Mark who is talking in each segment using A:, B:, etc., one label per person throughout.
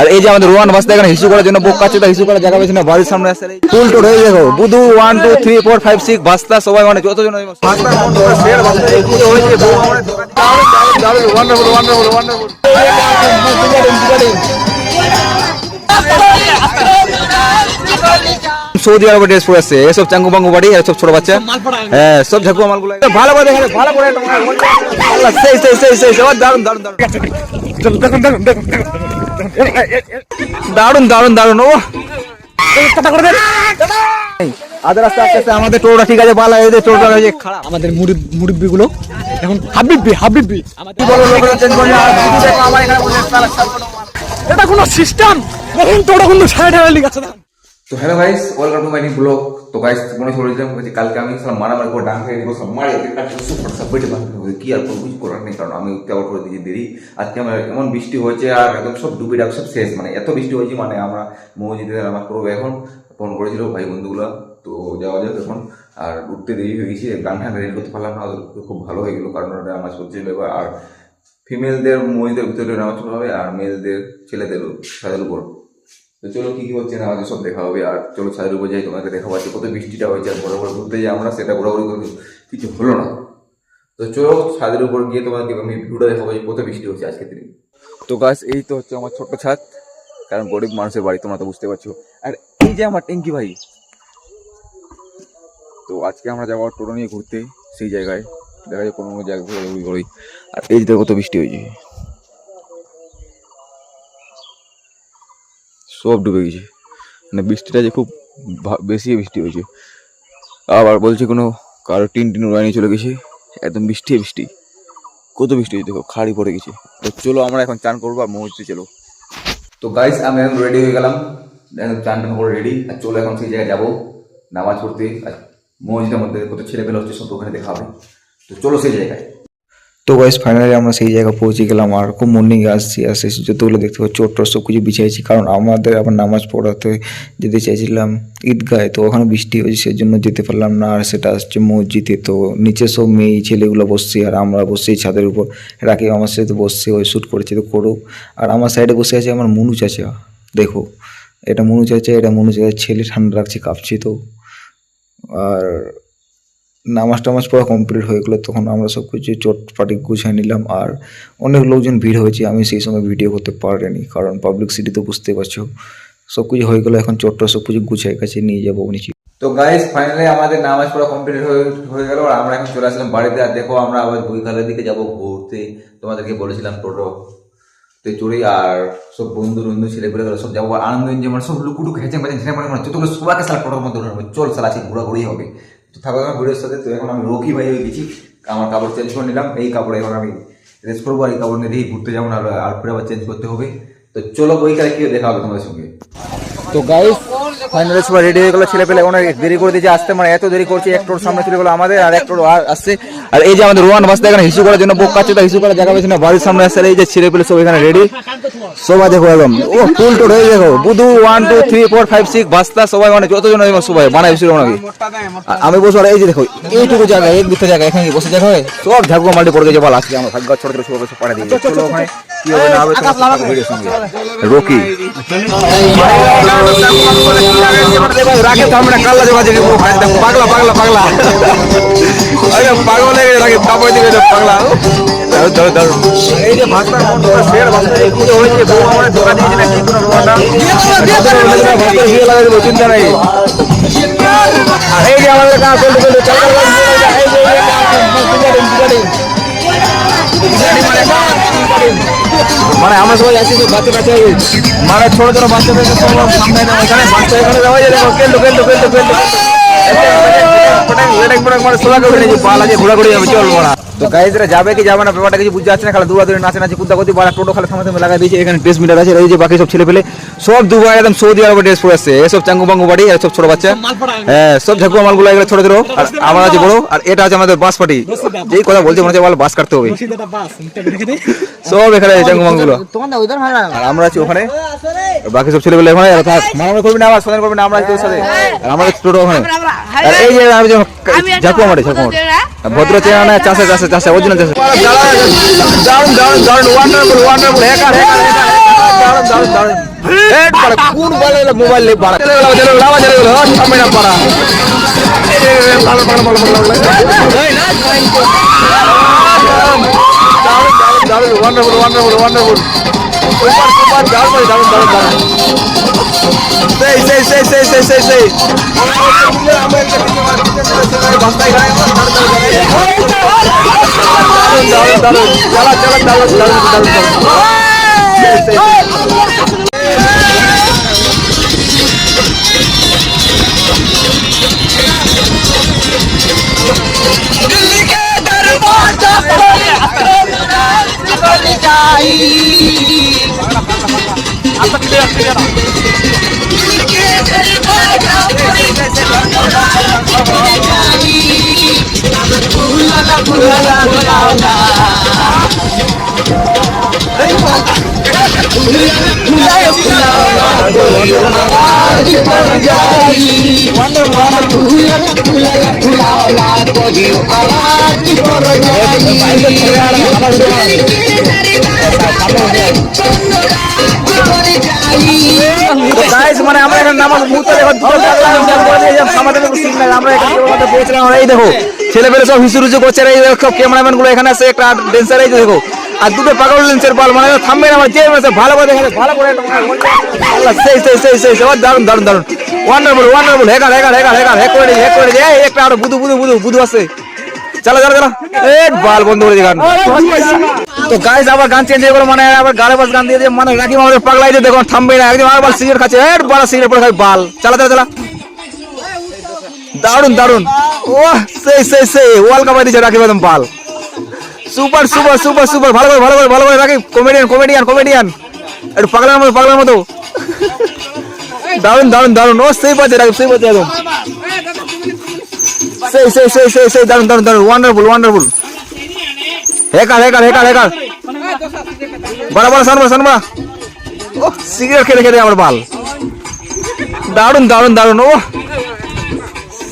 A: আর এই যে আমাদের রোহান বাস্তা এখানে হিসু করার জন্য বুক কাছে হিসু করার জায়গা পেয়েছে না, বাড়ির সামনে আসছে টুল টুল হয়ে দেখো বুধু 1 2 3 4 5 6 বাস্তা সবাই মানে যতজন সৌদি আরবের ড্রেস পরে আসছে, এসব চাঙ্গু বাঙ্গু বাড়ি, এসব ছোট বাচ্চা, হ্যাঁ সব ঝাঁকুয়া মালগুলো ভালো করে দেখে, ভালো করে দারুন দারুন দারুন দারুন দারুন ও আদের আস্তে আস্তে আস্তে আমাদের টোটা ঠিক আছে, ভালো এদের টোটা হয়েছে খারাপ। আমাদের মুরব্বি গুলো এখন হাবিবি আমাদের বড় লোকরা চেঞ্জ করে আর দেখো আমার এখানে বলে এটা কোনো সিস্টেম এখন টোটা কিন্তু সাইড হয়ে গেছে। তো hello guys, welcome to my new blog. তো গাইস মনে চলেছিলাম যে কালকে আমি সব মারামারি করে ডান হয়ে গেল, সব মারি সুপার সব বেটে বাঁধতে হবে, কি আর কিছু করার নেই, কারণ আমি কেবল করে দিয়েছি দেরি। আজকে আমার এমন বৃষ্টি হয়েছে আর একদম সব ডুবে ডাক সব শেষ, মানে এত বৃষ্টি হয়েছে, মানে আমরা মসজিদে নামাজ পড়বো এখন, ফোন করেছিল ভাই বন্ধুগুলো, তো যাওয়া যাক এখন। আর উঠতে দেরি হয়ে গেছে, গান ঠান রেডি করতে পারলাম না, খুব ভালো হয়ে গেলো, কারণ ওটা নামাজ পড়ছিল এবার। আর ফিমেলদের মসজিদের ভিতরে নামাজ পড়া হবে আর মেয়েদের ছেলেদের ছাদের উপর। তো চলো কি কি হচ্ছে না আমাদের সব দেখা হবে। আর চলো ছাদের উপর যাই, তোমাকে দেখা পাচ্ছি কত বৃষ্টিটা হয়েছে, আর বড় বড় ঘুরতে যাই আমরা, সেটা ঘোরাঘুরি করে কিছু হলো না। তো চলো ছাদের উপর গিয়ে তোমাকে আমি ভিডিওটা দেখাবো যে কত বৃষ্টি হচ্ছে আজকে দিনে। তো গাছ এই তো হচ্ছে আমার ছোট্ট ছাদ, কারণ গরিব মানুষের বাড়ি, তোমরা তো বুঝতে পারছো। আর এই যে আমার ট্যাঙ্কি ভাই, তো আজকে আমরা যাবো টোটো নিয়ে ঘুরতে সেই জায়গায়, দেখা যায় কোনো জায়গায় ঘোরাঘুরি করি। আর এই যে কত বৃষ্টি হয়েছে, সব ডুবে গেছে, মানে বৃষ্টিটা যে খুব বেশি বৃষ্টি হয়েছে। আবার বলছে কোনো কারো টিন উড়াই চলে গেছে, একদম বৃষ্টি কত বৃষ্টি হয়েছে, দেখো খাড়ি পড়ে গেছে। তো চলো আমরা এখন চান করবো আর মসজিদে চলো। তো গাইস আমি এখন রেডি হয়ে গেলাম, চান টান করে রেডি, আর চলো এখন সেই জায়গায় যাবো নামাজ পড়তে। আর মসজিদের মধ্যে কত ছেলে পেলে হচ্ছে, সব ওখানে দেখা হবে। তো চলো সেই জায়গায়। তো গাইস ফাইনালি আমরা সেই জায়গায় পৌঁছে গেলাম, আর খুব মর্নিং আসছি যতগুলো দেখতে পাচ্ছি চোট সব কিছু বিছাইছি, কারণ আমাদের আবার নামাজ পড়াতে যেতে চাইছিলাম ঈদগাহে, তো ওখানে বৃষ্টি হয়েছে সেজন্য যেতে পারলাম না। আর সেটা আসছে মসজিদে, তো নিচে সব মেয়ে ছেলেগুলো বসছে আর আমরা বসছি ছাদের উপর। রাকিব আমার সাথে বসছে, ওই শ্যুট করেছে তো করুক। আর আমার সাইডে বসে আছে আমার মুনু চাচা, দেখো এটা মুনু চাচা ছেলে, ঠান্ডা রাখছে, কাঁপছে। তো আর নামাজ টামাজ পড়া কমপ্লিট হয়ে গেলো, তখন আমরা সব কিছু চটপাটি গুছিয়ে নিলাম। আর অনেক লোকজন ভিড় হয়েছে, আমি সেই সময় ভিডিও করতে পারিনি, কারণ পাবলিক সিটি তো বুঝতে পারছো। সব কিছু হয়ে গেলো, এখন চটটা সব কিছু গুছিয়ে কাছে নিয়ে যাবো নিচে। তো গাইস ফাইনালি আমাদের নামাজ পড়া কমপ্লিট হয়ে গেল, আর আমরা এখন চলে আসলাম বাড়িতে। আর দেখো আমরা আবার বইখালের দিকে যাবো ঘুরতে, তোমাদেরকে বলেছিলাম টোটোতে চড়ি, আর সব বন্ধু ছেলেগুলো সব যাবো আনন্দ এনজয়, মানে সব লুকুটুক হেঁচে যতগুলো সবাইকে সালা টোটোর মধ্যে চল সালা আছে ঘোরাঘুরি হবে। তো থাকো আমার ভিডিওর সাথে। তো এখন আমি রকি ভাই হয়ে গেছি, আমার কাপড় চেঞ্জ করে নিলাম, এই কাপড়ে এখন আমি রেস্ট করবো, আর এই কাপড় নিয়ে ঘুরতে যাবো না, আর ফিরে আবার চেঞ্জ করতে হবে। তো চলো বইকালে কি দেখা হবে তোমাদের সঙ্গে। তো গাইস ফাইনালি সবাই রেডি হয়ে গেলো, ছেলে পেলে অনেক দেরি করে দিয়েছে আসতে, মানে এত দেরি করছে, এক টোর সামনে চলে গেলো আমাদের, আর এক টোর আসছে। আর এই যে আমাদের রোহান বাস্তা এখানে হিসু করার জন্য বুক কাছে হিসু করার জায়গা পেয়েছে না, বাড়ির সামনে আসছে। এই যে ছেলে পেলে সব এখানে রেডি, সবাই দেখো একদম ও টুল টুল হয়ে দেখো বুধু 1 2 3 4 5 6 বাস্তা সবাই মানে যতজন সবাই বানাই ছিল নাকি। আমি বসে এই যে দেখো এইটুকু জায়গা, এক দুটো জায়গা এখানে বসে জায়গা হয়, সব ঝাঁকুয়া মাল্টি পড়ে গেছে, ভালো আসছে আমার ভাগ্য ছোট ছোট সব পাড়া দিয়ে। চলো ওখানে কি হবে না হবে ভিডিওর সঙ্গে। রকি রাখে তো আমরা কাল্লা যোগাযোগ পাগলা পাগলা পাগলা পাগল হয়ে গেছে, রাখে কাপড় দিকে পাগলা। এই যে ভাস্তার শের ভাস্তা হয়েছে, বউ আমার দোকান দিয়েছে না কি কোনো চিন্তা নাই। এই যে আমাদের মানে আমরা সবাই যাচ্ছি বাচ্চা কাছে, মানে ছোট ছোট বাচ্চাদের সামনে এখানে বাচ্চা এখানে দেওয়া যায়, ঘোরাঘুরি হবে, চল বড়া। তো গাইজরা যাবে কি যাবে না ব্যাপারটা কিছু বুঝতে পারছে না, খালি দৌড়াদৌড়ি নাচানাচি কুদাকুদি, বাড়া টোটো খালি থামে লাগাই দিয়েছে। এখানে ড্রেস মিটার আছে, এই যে বাকি সব ছেলে পেলে সব দুবাই একদম সৌদি আরবের ড্রেস পরে আসছে, এসব চাঙ্গু বাঙ্গু বাড়ি, আর সব ছোট বাচ্চা, হ্যাঁ সব ঝাঁকুয়া মালগুলো এগুলো ছোট ছোট। আর আমরা আছে বড়, আর এটা আছে আমাদের বাস পার্টি, যেই কথা বলছে মনে হচ্ছে বাস কাটতে হবে, সব এখানে চাঙ্গু বাঙ্গুলো। আর আমরা আছি ওখানে, বাকি সব ছেলে পেলে ওখানে মারামারি করবি না, আবার সদান করবি না, আমরা তোর সাথে। আর আমরা টোটো ওখানে, আর এই যে ঝাঁকুয়া মাঠে ভদ্র চেনা না চাষে চাষে চাষে ওর জন্য চাষে দারুন দারুন দারুন ওয়ান্ডারফুল ওয়ান্ডারফুল হ্যাকার হ্যাকার দারুন দারুন দারুন হেড পাড়া কোন বলে মোবাইল লে পাড়া চলে গেল সামনে না পাড়া পাড়া পাড়া পাড়া দারুন দারুন wonderful wonderful wonderful super super দারুন দারুন দারুন দারুন সেই বাস্তায় গায় দারুন দারুন চলা চলা দারুন দারুন দারুন মানে আমরা এখানে নামাজ মুহূর্তে এই দেখো ছেলেপেলে সব হিসুরুজু করছে এই সব ক্যামেরাম্যান গুলো এখানে আছে একটা ডেন্সার এই দেখো আর দুটো পাগল লেন্সের বল মানে থামবে না আমার যে ভালো করে দেখে ভালো করে সেই দারুন দারুন দারুন wonderful wonderful hacker hacker hacker hacker hack করে দিয়ে একটা আরো বুধু বুধু বুধু বুধু আছে চলো চলো চলো এক বাল বন্ধ করে দিয়ে গান তো গাইস আবার গান চেঞ্জ হয়ে গেল মানে আবার গাড়ি বাস গান দিয়ে দিয়ে মানে রাখি আমাদের পাগলাই দিয়ে দেখো থামবে না একদম আবার সিগারেট খাচ্ছে এক বড় সিগারেট পড়ে খাই বাল চলো চলো চলো দারুন দারুন ও সেই ওয়ার্ল্ড কাপ দিয়েছে রাখি একদম বাল সুপার সুপার সুপার সুপার ভালো করে রাখি কমেডিয়ান একটু পাগলার মতো দারুন দারুন দারুন ও সেই বাজে রাখি সেই বাজে একদম সেই দারুন দারুন দারুন ওয়ান্ডারফুল ওয়ান্ডারফুল হ্যাকার বড় সানবা ও সিগারেট খেতে আমার বাল দারুন দারুন দারুন ও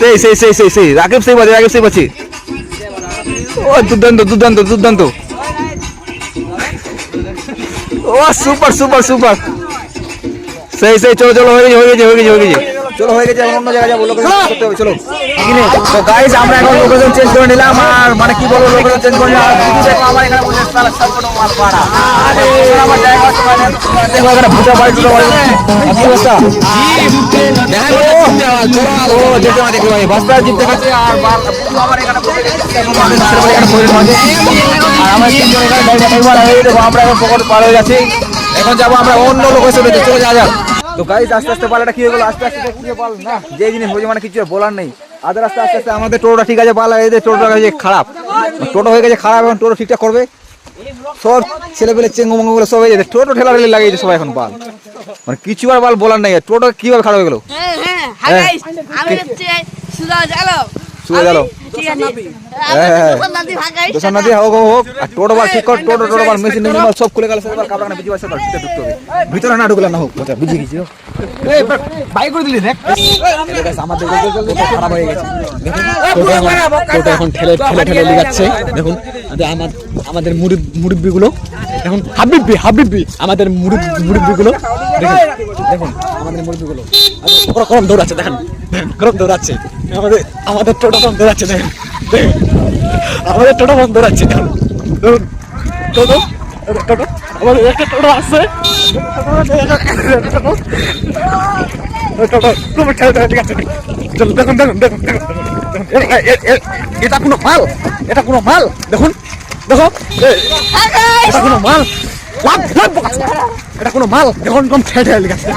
A: সেই রাকিব সেই বাজে ও দুর্দান্ত ও সুপার সেই চলো হয়ে গেছে চলো হয়ে গেছে অন্য জায়গায় যাবো লোকেশন করতে হবে চলো তো গাইস আমরা এখন লোকেশন চেঞ্জ করে নিলাম আর মানে কি বলবো লোকেশন চেঞ্জ করে নিলাম আমার এখানে বলে সালা সবকটা মাল পাড়া আরে আমার জায়গা দেখো এখানে ভুটা বাড়ি চলো কি অবস্থা ও দেখো ভাই বাস্তা জিপ দেখাচ্ছে আর আমার এখানে বলে আর আমার তিনজন এখানে আমরা এখন পকেট পার হয়ে যাচ্ছি এখন যাবো আমরা অন্য লোকেশনে চলে যা তো গাইস আস্তে আস্তে পালাটা কি হয়ে গেল আস্তে পাল না যে জিনিস হয়েছে মানে কিছু বলার নেই আদার আস্তে আস্তে আমাদের টোটোটা ঠিক আছে পালা এই টোটোটা হয়ে খারাপ টোটো হয়ে গেছে খারাপ এখন টোটো ঠিকঠাক করবে সব ছেলেপেলে চেঙ্গুমঙ্গুলো সব হয়ে যাচ্ছে টোটো ঠেলা ঠেলে লাগিয়েছে সবাই এখন পাল মানে কিছু আর বাল বলার নেই টোটো কিভাবে খারাপ হয়ে গেল সুদা গেল টোটো বার ঠিক কর টোটো বার মেশিন সব খুলে গেল কাপড় বিজি বাসা ঢুকতে হবে ভিতরে না ঢুকলে না হোক বুঝে গেছি বাইক করে দিলি দেখ আমাদের খারাপ হয়ে গেছে টোটো এখন ঠেলে লিগাচ্ছে দেখুন আমাদের মুরব্বিগুলো এখন হাবিবি আমাদের মুরব্বিগুলো দেখুন আমাদের মুরব্বিগুলো কম দৌড়াচ্ছে দেখেন কম দৌড়াচ্ছে আমাদের টোটো কম দৌড়াচ্ছে দেখেন আমাদের টোটো কম দৌড়াচ্ছে দেখুন টোটো আমাদের একটা টোটো আসছে ঠিক আছে দেখুন এটা কোনো মাল দেখুন দেখো এটা কোনো মাল এটা কোনো মাল এখন কম ঠেলে গেছে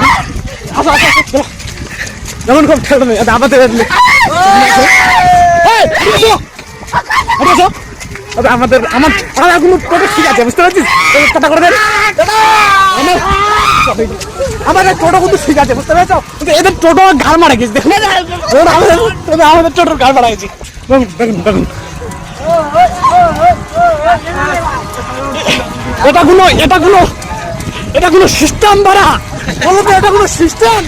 A: যেমন কম ঠেলে আমাদের আমার কোনো টোটো ঠিক আছে বুঝতে পারছিস কথা করে দেন আমাদের টোটো কিন্তু ঠিক আছে বুঝতে পেরেছ কিন্তু এদের টোটো ঘাড় মারা গেছে দেখুন আমাদের টোটোর ঘাড় মারা গেছে দেখুন এটা কোনো সিস্টেম বাড়া বলো তো এটা কোনো সিস্টেম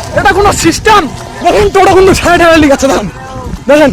A: এটা
B: এটা কোনো সিস্টেম? দেখেন তো ওটা কিন্তু ঠেলা ঠেলা লিখ আছে, দেখেন দেখেন